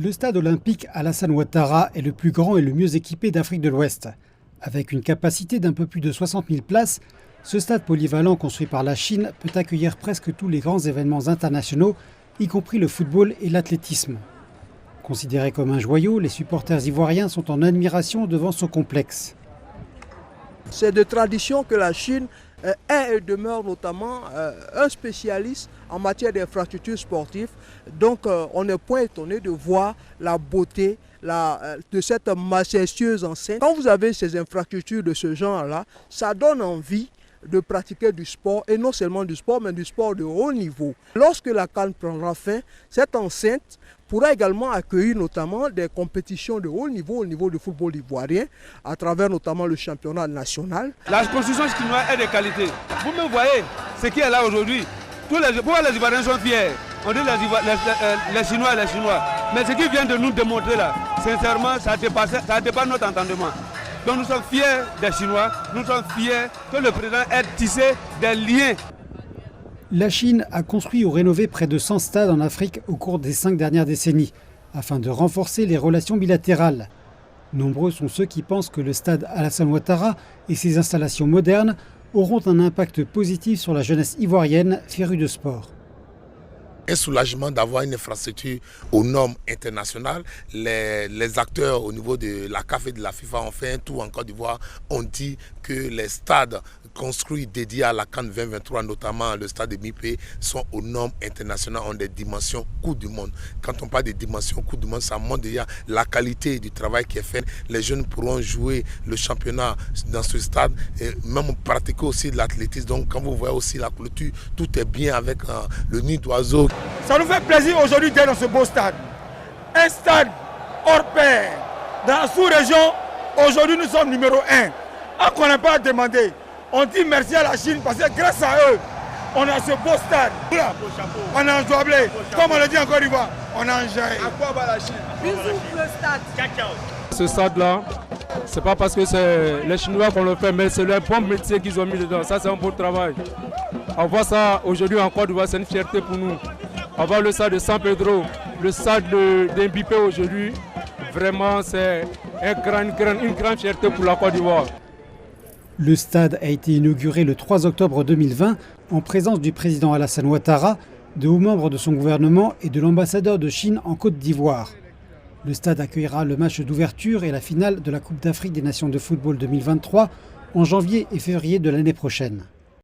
Le stade olympique Alassane Ouattara est le plus grand et le mieux équipé d'Afrique de l'Ouest. Avec une capacité d'un peu plus de 60 000 places, ce stade polyvalent construit par la Chine peut accueillir presque tous les grands événements internationaux, y compris le football et l'athlétisme. Considéré comme un joyau, les supporters ivoiriens sont en admiration devant ce complexe. C'est de tradition que la Chine est et demeure notamment un spécialiste en matière d'infrastructures sportives. Donc on n'est point étonné de voir la beauté de cette majestueuse enceinte. Quand vous avez ces infrastructures de ce genre-là, ça donne envie de pratiquer du sport, et non seulement du sport, mais du sport de haut niveau. Lorsque la CAN prendra fin, cette enceinte pourra également accueillir notamment des compétitions de haut niveau au niveau du football ivoirien, à travers notamment le championnat national. La construction chinoise est de qualité. Vous me voyez, ce qui est là aujourd'hui, pourquoi les Ivoiriens sont fiers? On dit les Chinois. Mais ce qu'ils viennent de nous démontrer là, sincèrement, ça dépasse notre entendement. Donc nous sommes fiers des Chinois, nous sommes fiers que le président ait tissé des liens. La Chine a construit ou rénové près de 100 stades en Afrique au cours des 5 dernières décennies, afin de renforcer les relations bilatérales. Nombreux sont ceux qui pensent que le stade Alassane Ouattara et ses installations modernes auront un impact positif sur la jeunesse ivoirienne férue de sport. Un soulagement d'avoir une infrastructure aux normes internationales. Les acteurs au niveau de la CAF et de la FIFA ont fait un tour en Côte d'Ivoire, ont dit que les stades construits dédiés à la CAN 2023, notamment le stade de MIP, sont aux normes internationales, ont des dimensions Coupe du Monde. Quand on parle des dimensions Coupe du Monde, ça montre déjà la qualité du travail qui est fait. Les jeunes pourront jouer le championnat dans ce stade et même pratiquer aussi de l'athlétisme. Donc quand vous voyez aussi la clôture, tout est bien avec le nid d'oiseau. Ça nous fait plaisir aujourd'hui d'être dans ce beau stade. Un stade hors pair. Dans la sous-région, aujourd'hui nous sommes numéro 1. On n'a pas demandé. On dit merci à la Chine parce que grâce à eux, on a ce beau stade. On a enjoyé. Comme on le dit en Côte d'Ivoire, on a enjoyé. À quoi va la Chine? Bisous pour le stade. Ce stade-là, c'est pas parce que c'est les Chinois qu'on le fait, mais c'est le bon métier qu'ils ont mis dedans. Ça, c'est un beau travail. On voit ça aujourd'hui en Côte d'Ivoire, c'est une fierté pour nous. On voit le stade de San Pedro, le stade d'Mbipé aujourd'hui. Vraiment, c'est une grande fierté pour la Côte d'Ivoire. Le stade a été inauguré le 3 octobre 2020 en présence du président Alassane Ouattara, de hauts membres de son gouvernement et de l'ambassadeur de Chine en Côte d'Ivoire. Le stade accueillera le match d'ouverture et la finale de la Coupe d'Afrique des Nations de football 2023 en janvier et février de l'année prochaine.